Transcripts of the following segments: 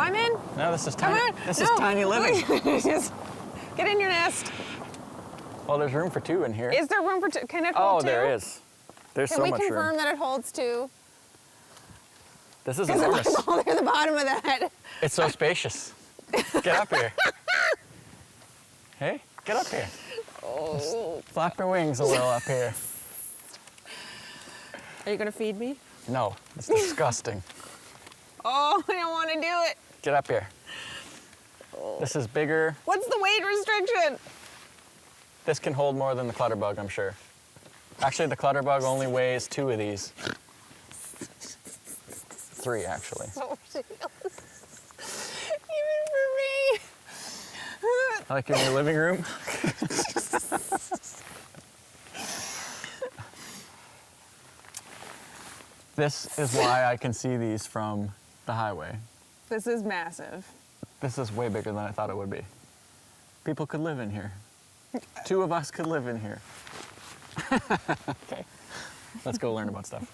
climb in? No, this is tiny. Come on. This no. is tiny living. Just get in your nest. Well, there's room for 2 in here. Is there room for 2? Can it hold 2? Oh, there is. There's so much room. Can we confirm that it holds 2? This is enormous. There's a ball near the bottom of that. It's so spacious. Get up here. Hey, get up here. Oh. Just flap your wings a little up here. Are you gonna feed me? No, it's disgusting. Oh, I don't want to do it. Get up here. Oh. This is bigger. What's the weight restriction? This can hold more than the clutterbug, I'm sure. Actually, the clutterbug only weighs 2 of these. 3, actually. So ridiculous. Even for me. Like in your living room? This is why I can see these from the highway. This is massive. This is way bigger than I thought it would be. People could live in here. 2 of us could live in here. Okay, let's go learn about stuff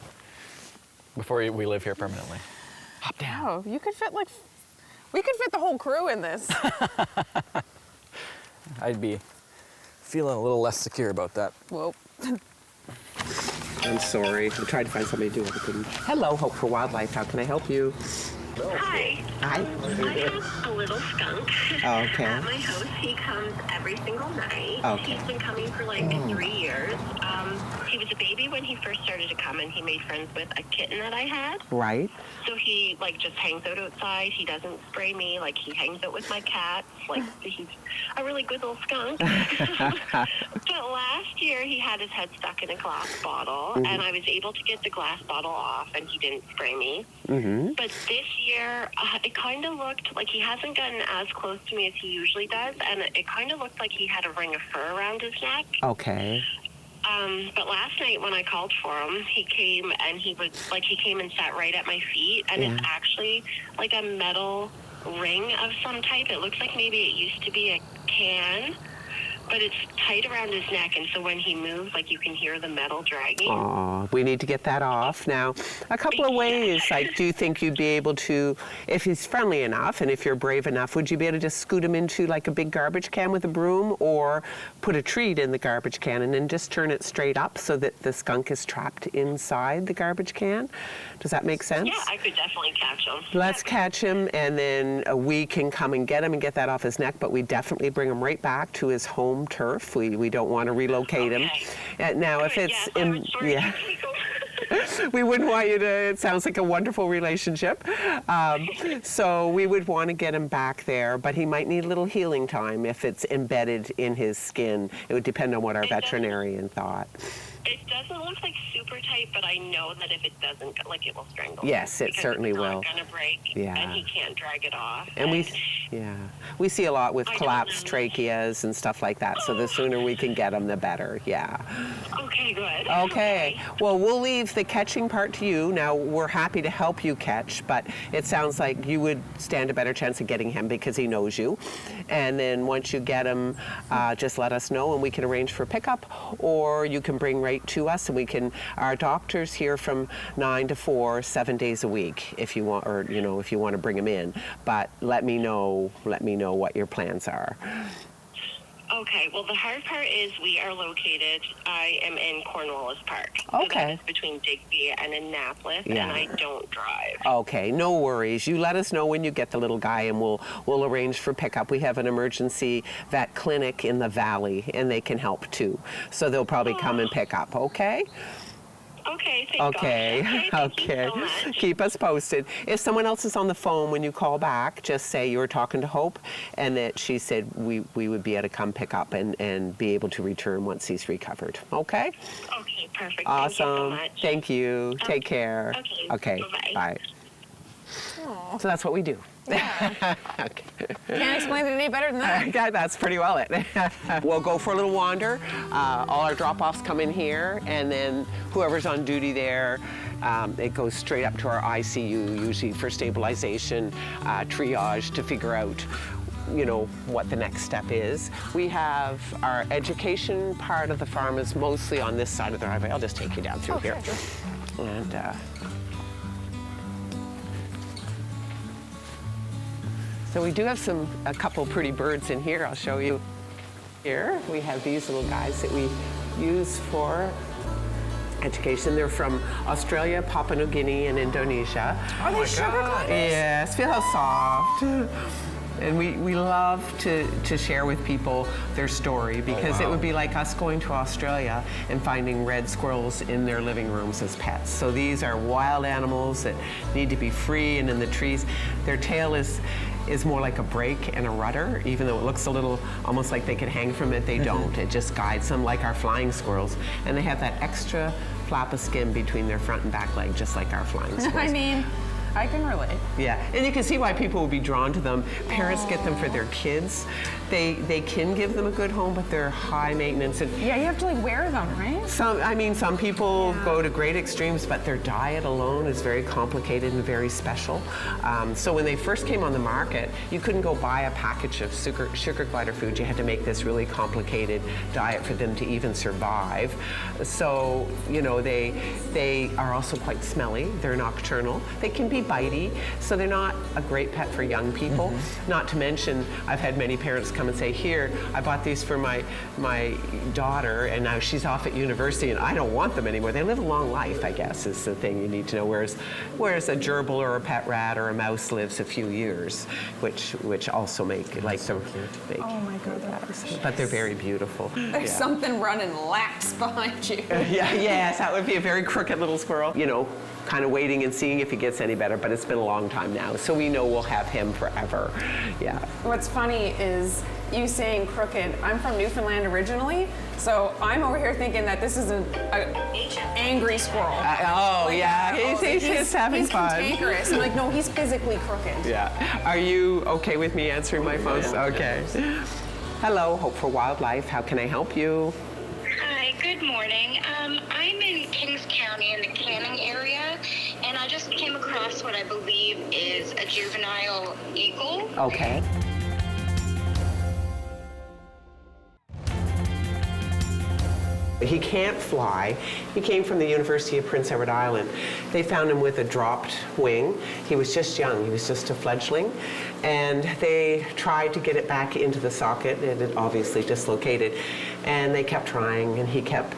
before we live here permanently. Hop down. Oh, you could fit like, we could fit the whole crew in this. I'd be feeling a little less secure about that. Whoa. I'm sorry. I tried to find somebody to do it, but couldn't. Hello, Hope for Wildlife. How can I help you? Hi. Hi. I have a little skunk Okay. at my house. He comes every single night. Okay. He's been coming for like 3 years. He was a baby when he first started to come, and he made friends with a kitten that I had. Right. So he like just hangs out outside. He doesn't spray me. Like he hangs out with my cats. Like he's a really good little skunk. But last year he had his head stuck in a glass bottle, and I was able to get the glass bottle off, and he didn't spray me. But this year, it kind of looked like he hasn't gotten as close to me as he usually does, and it kind of looked like he had a ring of fur around his neck. Okay. But last night when I called for him, he came and he came and sat right at my feet, and it's actually like a metal ring of some type. It looks like maybe it used to be a can, but it's tight around his neck, and so when he moves, like you can hear the metal dragging. Aw, we need to get that off. Now, a couple of ways. I do think you'd be able to, if he's friendly enough and if you're brave enough, would you be able to just scoot him into like a big garbage can with a broom, or put a treat in the garbage can and then just turn it straight up so that the skunk is trapped inside the garbage can? Does that make sense? Yeah, I could definitely catch him. Let's catch him, and then we can come and get him and get that off his neck, but we definitely bring him right back to his home turf. We don't want to relocate him. Now, if it's we wouldn't want you to, it sounds like a wonderful relationship. So we would want to get him back there, but he might need a little healing time if it's embedded in his skin. It would depend on what our veterinarian thought. It doesn't look like super tight, but I know that if it doesn't, like it will strangle him. Yes, it certainly will. It's not gonna break, and he can't drag it off. And we see a lot with collapsed tracheas and stuff like that, so the sooner we can get them, the better, Okay, good. Okay, well, we'll leave the catching part to you. Now, we're happy to help you catch, but it sounds like you would stand a better chance of getting him because he knows you. And then once you get him, just let us know and we can arrange for pickup, or you can bring right to us and we can, our doctor's here from 9 to 4, 7 days a week if you want, or if you want to bring him in. But let me know what your plans are. Okay, well, the hard part is we are located, I am in Cornwallis Park. Okay. So that is between Digby and Annapolis, and I don't drive. Okay, no worries. You let us know when you get the little guy and we'll arrange for pickup. We have an emergency vet clinic in the valley and they can help too. So they'll probably come and pick up, okay? Okay, thank God. Thank you so much. Keep us posted. If someone else is on the phone when you call back, just say you were talking to Hope and that she said we would be able to come pick up and be able to return once he's recovered. Okay? Okay, perfect. Awesome. Thank you so much. Thank you. Take care. Okay. Okay. Bye-bye. Bye. So that's what we do. Yeah. Okay. Can't explain it any better than that. Yeah, that's pretty well it. We'll go for a little wander. All our drop-offs come in here, and then whoever's on duty there, it goes straight up to our ICU, usually for stabilization, triage to figure out what the next step is. We have our education part of the farm is mostly on this side of the driveway. I'll just take you down through here. And So we do have a couple pretty birds in here. I'll show you. Here we have these little guys that we use for education. They're from Australia, Papua New Guinea, and Indonesia. Are they sugar gliders? Yes, feel how soft. And we love to share with people their story, because it would be like us going to Australia and finding red squirrels in their living rooms as pets. So these are wild animals that need to be free and in the trees. Their tail is more like a brake and a rudder. Even though it looks a little almost like they could hang from it, they don't. It just guides them like our flying squirrels. And they have that extra flap of skin between their front and back leg, just like our flying squirrels. I mean, I can relate. Yeah, and you can see why people will be drawn to them. Parents get them for their kids. They can give them a good home, but they're high maintenance. And Yeah, you have to like wear them, right? some people go to great extremes, but their diet alone is very complicated and very special. So when they first came on the market, you couldn't go buy a package of sugar glider food. You had to make this really complicated diet for them to even survive. So, you know, they are also quite smelly. They're nocturnal. They can be bitey, so they're not a great pet for young people. Not to mention, I've had many parents come and say, here, I bought these for my daughter, and now she's off at university, and I don't want them anymore. They live a long life, I guess, is the thing you need to know, whereas a gerbil or a pet rat or a mouse lives a few years, which also make like them. Oh my God, that But they're very beautiful. There's something running laps behind you. Yes, that would be a very crooked little squirrel. You know, kind of waiting and seeing if he gets any better, but it's been a long time now, so we know we'll have him forever. Yeah. What's funny is you saying crooked. I'm from Newfoundland originally, so I'm over here thinking that this is an angry squirrel. He's having fun. He's cantankerous. I'm like, no, he's physically crooked. Yeah. Are you okay with me answering my phone? Okay. Hello, Hope for Wildlife. How can I help you? Hi, good morning. I'm in Kings County in the Canning area, and I just came across what I believe is a juvenile eagle. Okay. He can't fly. He came from the University of Prince Edward Island. They found him with a dropped wing. He was just young. He was just a fledgling. And they tried to get it back into the socket. It had obviously dislocated. And they kept trying, and he kept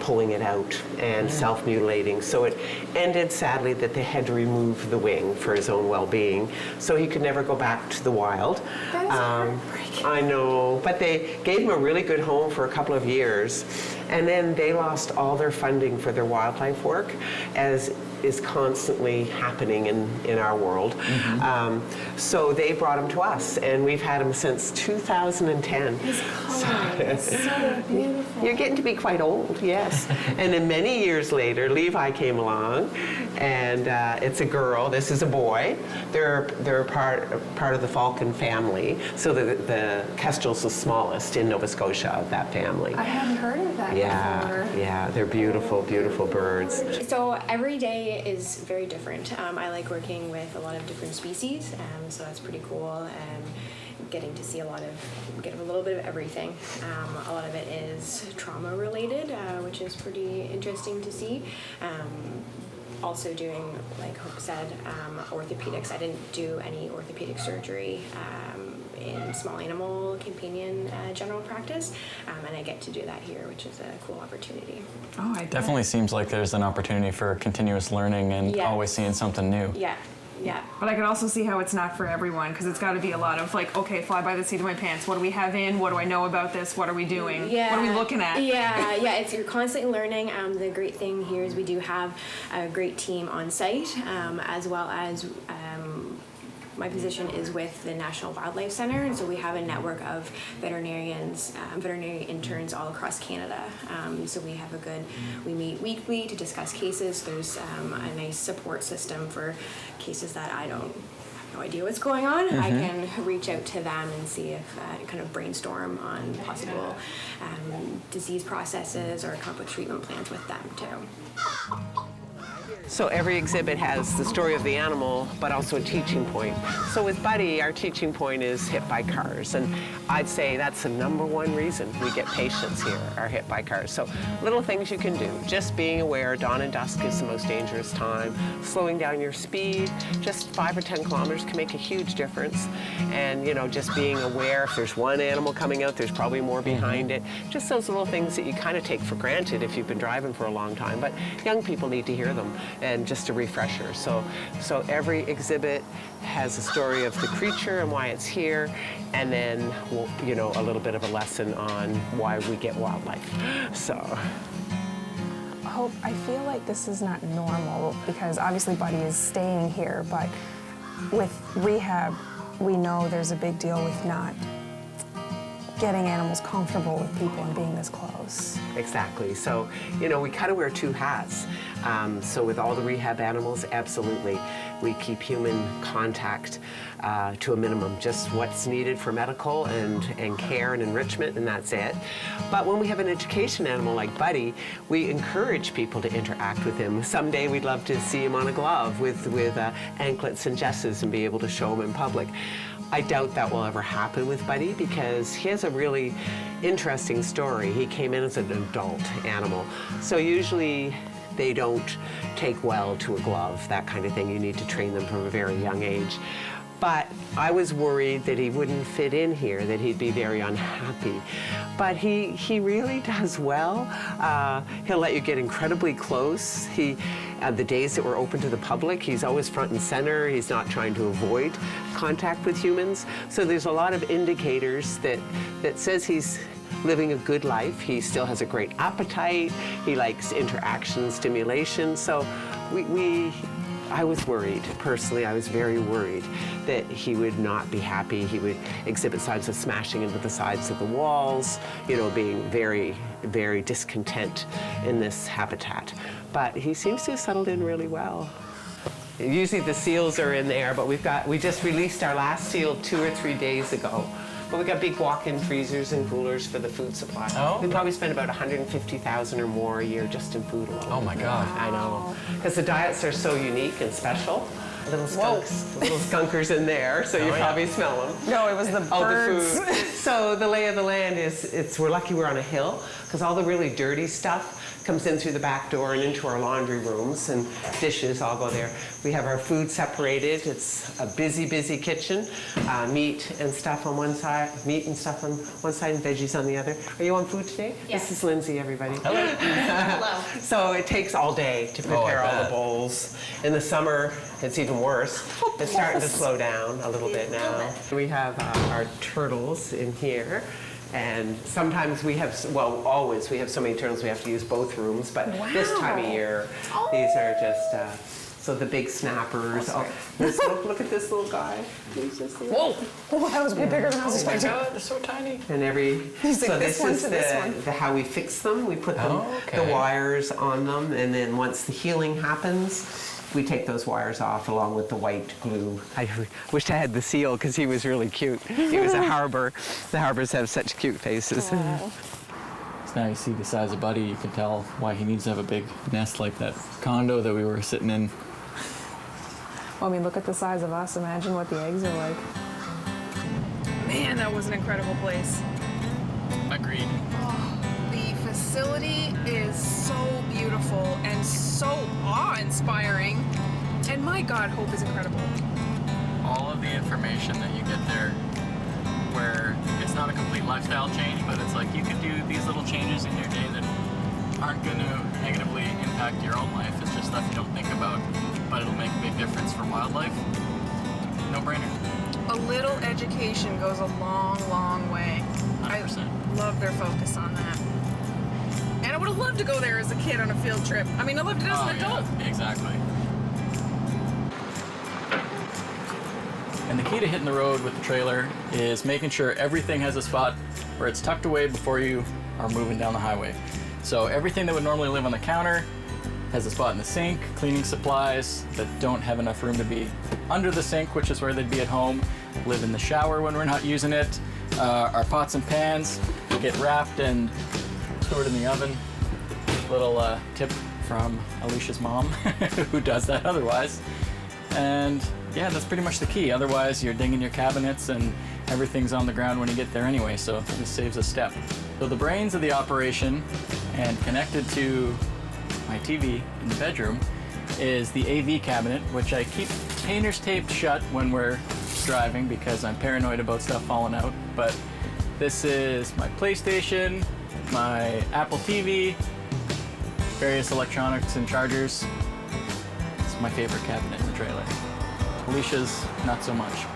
pulling it out and self-mutilating. So it ended sadly that they had to remove the wing for his own well-being, so he could never go back to the wild. That is heartbreaking. I know, but they gave him a really good home for a couple of years, and then they lost all their funding for their wildlife work, as is constantly happening in our world. So they brought him to us, and we've had him since 2010. His color is so beautiful. You're getting to be quite old, yes. And then many years later, Levi came along, and it's a girl. This is a boy. They're part of the falcon family. So the kestrel's the smallest in Nova Scotia of that family. I hadn't heard of that before. Yeah, they're beautiful, beautiful birds. So every day is very different. I like working with a lot of different species, so that's pretty cool. Getting to see get a little bit of everything. A lot of it is trauma related, which is pretty interesting to see. Also doing, like Hope said, orthopedics. I didn't do any orthopedic surgery in small animal companion general practice, and I get to do that here, which is a cool opportunity. Oh, I Definitely seems like there's an opportunity for continuous learning and Yes. always seeing something new. Yeah. But I could also see how it's not for everyone, because it's got to be a lot of like, okay, fly by the seat of my pants. What do we have in? What do I know about this? What are we doing? Yeah. What are we looking at? Yeah. You're constantly learning. The great thing here is we do have a great team on site, as well as my position is with the National Wildlife Center, and so we have a network of veterinarians, veterinary interns all across Canada. So we meet weekly to discuss cases. There's a nice support system for cases that I have no idea what's going on. I can reach out to them and see if kind of brainstorm on possible disease processes or come up with treatment plans with them too. So every exhibit has the story of the animal, but also a teaching point. So with Buddy, our teaching point is hit by cars. And I'd say that's the #1 reason we get patients here, are hit by cars. So little things you can do. Just being aware dawn and dusk is the most dangerous time. Slowing down your speed, just 5 or 10 kilometers can make a huge difference. And, you know, just being aware if there's one animal coming out, there's probably more behind it. Just those little things that you kind of take for granted if you've been driving for a long time. But young people need to hear them, and just a refresher. So every exhibit has a story of the creature and why it's here, and then, you know, a little bit of a lesson on why we get wildlife. So. Hope, I feel like this is not normal because obviously Buddy is staying here, but with rehab, we know there's a big deal with not getting animals comfortable with people and being this close. Exactly. So, you know, we kind of wear 2 hats. So with all the rehab animals, absolutely, we keep human contact to a minimum, just what's needed for medical and care and enrichment, and that's it. But when we have an education animal like Buddy, we encourage people to interact with him. Someday we'd love to see him on a glove with anklets and jesses and be able to show him in public. I doubt that will ever happen with Buddy because he has a really interesting story. He came in as an adult animal. So usually they don't take well to a glove, that kind of thing. You need to train them from a very young age. But I was worried that he wouldn't fit in here, that he'd be very unhappy. But he really does well. He'll let you get incredibly close. The days that we're open to the public, he's always front and center. He's not trying to avoid contact with humans. So there's a lot of indicators that says he's living a good life. He still has a great appetite. He likes interaction, stimulation. So I was worried, personally, I was very worried that he would not be happy. He would exhibit signs of smashing into the sides of the walls, you know, being very, very discontent in this habitat. But he seems to have settled in really well. Usually the seals are in there, but we just released our last seal 2 or 3 days ago. But we got big walk-in freezers and coolers for the food supply. Oh. We probably spend about $150,000 or more a year just in food alone. Oh my God. I know. Because the diets are so unique and special. Little skunks, little skunkers in there, so you probably smell them. No, it was the birds. The food. So the lay of the land is we're lucky we're on a hill, because all the really dirty stuff comes in through the back door and into our laundry rooms, and dishes all go there. We have our food separated. It's a busy, busy kitchen. Meat and stuff on one side, and veggies on the other. Are you on food today? Yes. This is Lindsay, everybody. Hello. Hello. So it takes all day to prepare all the bowls. In the summer, it's even worse. It's starting to slow down a little bit now. We have our turtles in here. And sometimes we have, well, always we have so many turtles we have to use both rooms, but this time of year, these are just, so the big snappers. Look at this little guy. He's just here. Whoa! Oh, that was way bigger than I was expecting. Oh my God, they're so tiny. And so this is how we fix them. We put the wires on them, and then once the healing happens, we take those wires off along with the white glue. I wished I had the seal because he was really cute. He was a harbor. The harbors have such cute faces. So now you see the size of Buddy, you can tell why he needs to have a big nest like that condo that we were sitting in. Well, I mean, look at the size of us. Imagine what the eggs are like. Man, that was an incredible place. Agreed. The facility is so beautiful and so awe-inspiring. And my God, Hope is incredible. All of the information that you get there, where it's not a complete lifestyle change, but it's like you can do these little changes in your day that aren't going to negatively impact your own life. It's just stuff you don't think about, but it'll make a big difference for wildlife. No brainer. A little education goes a long, long way. 100%. I love their focus on that. And I would have loved to go there as a kid on a field trip. I mean, I loved it as an adult. Yeah, exactly. And the key to hitting the road with the trailer is making sure everything has a spot where it's tucked away before you are moving down the highway. So everything that would normally live on the counter has a spot in the sink, cleaning supplies that don't have enough room to be under the sink, which is where they'd be at home, live in the shower when we're not using it. Our pots and pans get wrapped and stored in the oven. Little tip from Alicia's mom, who does that otherwise. And yeah, that's pretty much the key. Otherwise, you're dinging your cabinets and everything's on the ground when you get there anyway, so this saves a step. So the brains of the operation and connected to my TV in the bedroom is the AV cabinet, which I keep painter's taped shut when we're driving because I'm paranoid about stuff falling out. But this is my PlayStation, my Apple TV, various electronics and chargers. It's my favorite cabinet in the trailer. Alicia's, not so much.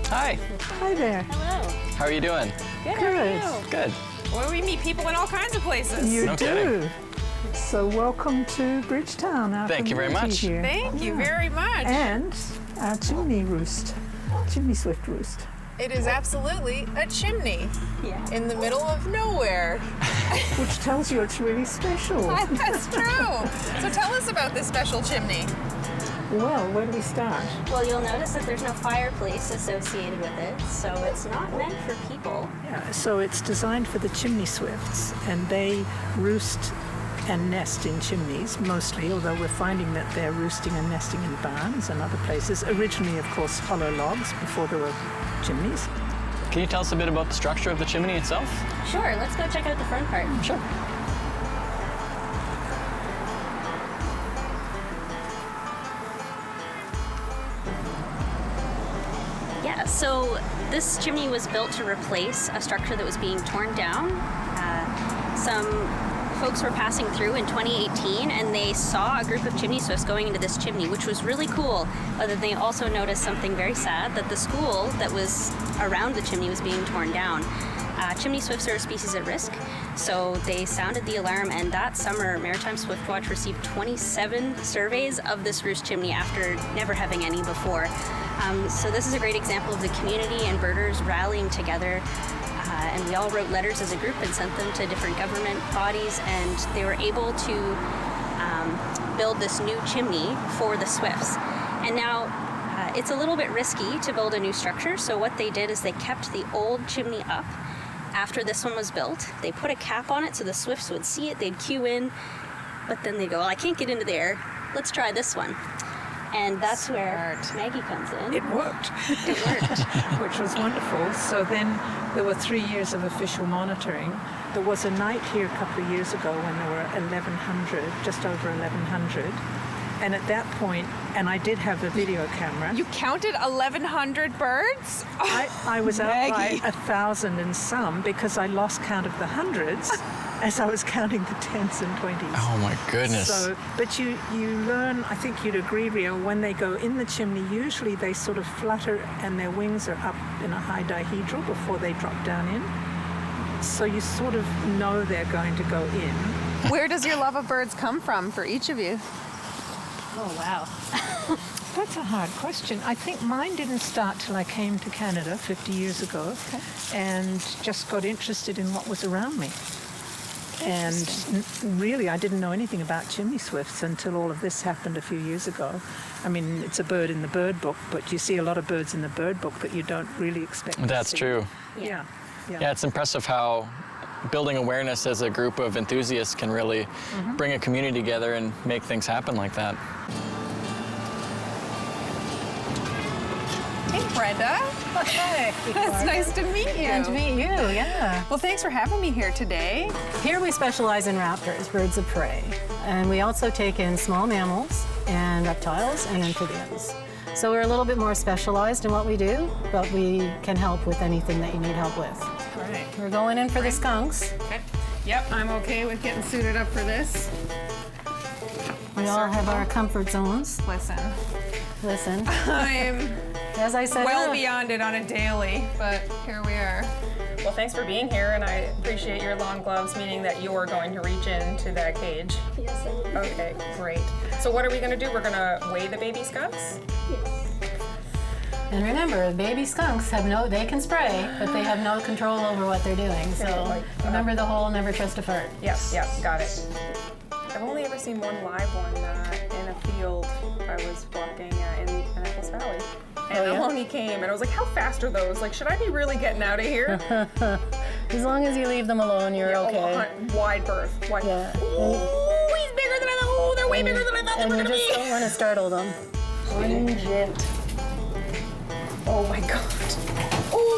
Hi. Hi there. Hello. How are you doing? Good. How are you? Good. Well, we meet people in all kinds of places. You No do. kidding. So welcome to Bridgetown, our Thank you very community much. here. Thank you very much. And our chimney roost, chimney swift roost. It is absolutely a chimney in the middle of nowhere. Which tells you it's really special. That's true. So tell us about this special chimney. Well, where do we start? Well, you'll notice that there's no fireplace associated with it, so it's not meant for people. Yeah, so it's designed for the chimney swifts, and they roost and nest in chimneys mostly, although we're finding that they're roosting and nesting in barns and other places. Originally, of course, hollow logs before there were chimneys. Can you tell us a bit about the structure of the chimney itself? Sure, let's go check out the front part. Sure. Yeah, so this chimney was built to replace a structure that was being torn down. Some folks were passing through in 2018 and they saw a group of chimney swifts going into this chimney, which was really cool. But they also noticed something very sad, that the school that was around the chimney was being torn down. Chimney swifts are a species at risk, so they sounded the alarm, and that summer Maritime Swift Watch received 27 surveys of this roost chimney after never having any before. So this is a great example of the community and birders rallying together, and we all wrote letters as a group and sent them to different government bodies, and they were able to build this new chimney for the swifts. And now it's a little bit risky to build a new structure, so what they did is they kept the old chimney up after this one was built. They put a cap on it so the swifts would see it, they'd queue in, but then they go, well, I can't get into there, let's try this one. And that's where Maggie comes in. It worked. It worked, which was wonderful. So then there were 3 years of official monitoring. There was a night here a couple of years ago when there were 1,100, just over 1,100. And at that point, and I did have a video camera. You counted 1,100 birds? I was out by 1,000 and some because I lost count of the hundreds as I was counting the 10s and 20s. Oh my goodness. So, but you learn, I think you'd agree, Rio, when they go in the chimney, usually they sort of flutter and their wings are up in a high dihedral before they drop down in. So you sort of know they're going to go in. Where does your love of birds come from for each of you? Oh, wow. That's a hard question. I think mine didn't start till I came to Canada 50 years ago and just got interested in what was around me. And really, I didn't know anything about chimney swifts until all of this happened a few years ago. I mean, it's a bird in the bird book, but you see a lot of birds in the bird book that you don't really expect to That's see. true. Yeah. Yeah, it's impressive how building awareness as a group of enthusiasts can really bring a community together and make things happen like that. Hey, Brenda. Hi. It's nice to meet you. And to meet you, yeah. Well, thanks for having me here today. Here we specialize in raptors, birds of prey. And we also take in small mammals and reptiles and amphibians. So we're a little bit more specialized in what we do, but we can help with anything that you need help with. Right. We're going in for the skunks. Okay. Yep, I'm okay with getting suited up for this. We all have our comfort zones. Listen, Listen, I'm as I said, well beyond it on a daily, but here we are. Well, thanks for being here, and I appreciate your long gloves, meaning that you're going to reach into that cage. Yes, Okay, great. So what are we going to do? We're going to weigh the baby skunks? yes. And remember, baby skunks they can spray, but they have no control over what they're doing. So remember the whole never trust a fart. Yep, got it. I've only ever seen one live one in a field. I was walking in Annapolis Valley. And along he came, and I was like, how fast are those? Like, should I be really getting out of here? As long as you leave them alone, you're okay. Wide berth. Yeah. Ooh, he's bigger than I thought. Oh, they're way bigger than I thought they were going to be. And you just don't want to startle them. Pungent. Oh my God. Ooh.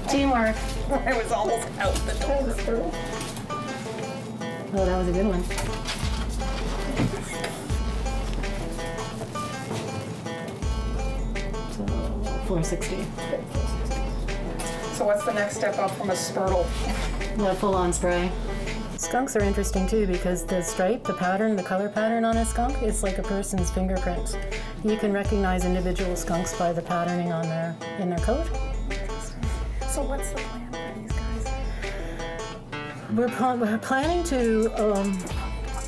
Teamwork. I was almost out the door. Oh, that was a good one. So, 460. So what's the next step up from a spurtle? Yeah, full-on spray. Skunks are interesting too because the stripe, the pattern, the color pattern on a skunk is like a person's fingerprint. You can recognize individual skunks by the patterning on in their coat. So what's the plan for these guys? We're planning to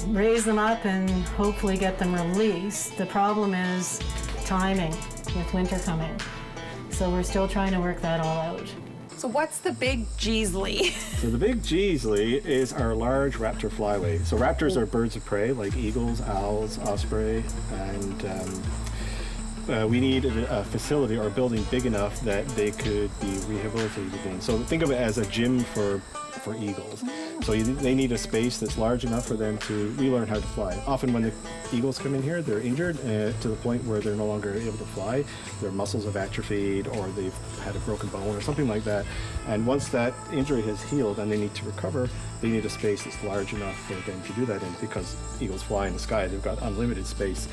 raise them up and hopefully get them released. The problem is timing with winter coming. So we're still trying to work that all out. So what's the big Geesley? So the big Geesley is our large raptor flyway. So raptors are birds of prey like eagles, owls, osprey, and we need a facility or a building big enough that they could be rehabilitated in. So think of it as a gym for eagles. So they need a space that's large enough for them to relearn how to fly. Often when the eagles come in here, they're injured to the point where they're no longer able to fly. Their muscles have atrophied or they've had a broken bone or something like that. And once that injury has healed and they need to recover, they need a space that's large enough for them to do that in because eagles fly in the sky. They've got unlimited space.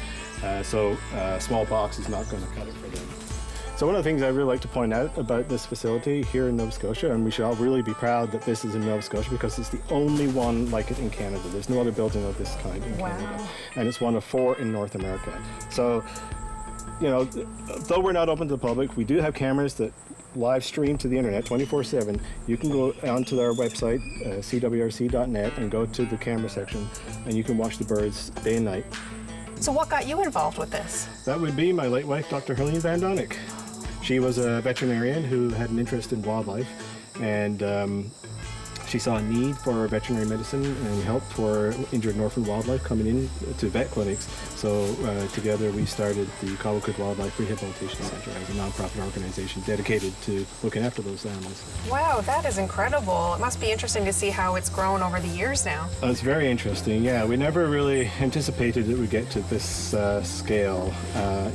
So a small box is not going to cut it for them. So one of the things I really like to point out about this facility here in Nova Scotia, and we should all really be proud that this is in Nova Scotia because it's the only one like it in Canada. There's no other building of this kind in Canada. And it's one of 4 in North America. So, you know, though we're not open to the public, we do have cameras that live stream to the internet 24/7. You can go onto our website, cwrc.net, and go to the camera section, and you can watch the birds day and night. So what got you involved with this? That would be my late wife, Dr. Helene Van Donnick. She was a veterinarian who had an interest in wildlife, and she saw a need for veterinary medicine and help for injured and orphaned wildlife coming in to vet clinics. So together we started the Cobequid Wildlife Rehabilitation Center as a nonprofit organization dedicated to looking after those animals. Wow, that is incredible. It must be interesting to see how it's grown over the years now. It's very interesting, yeah. We never really anticipated it would get to this scale.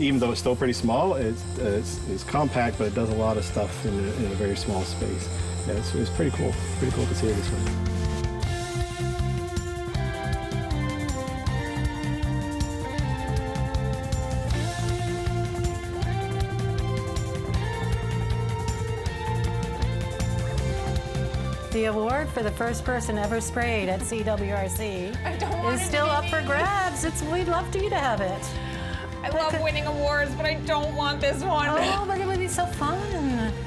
Even though it's still pretty small, it's compact, but it does a lot of stuff in a very small space. Yeah, it's pretty cool. Pretty cool to see this one. The award for the first person ever sprayed at CWRC is still up for grabs. We'd love you to have it. I love winning awards, but I don't want this one. Oh, but it would be so fun.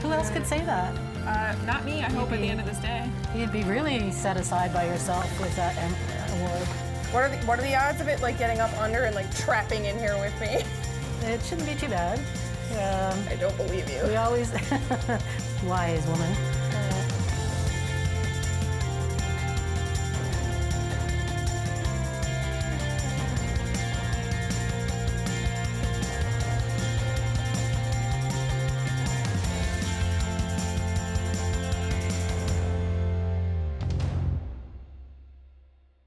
Who else could say that? Not me, I hope at the end of this day. You'd be really set aside by yourself with that award. What are the odds of it like getting up under and like trapping in here with me? It shouldn't be too bad. I don't believe you. We always, wise woman.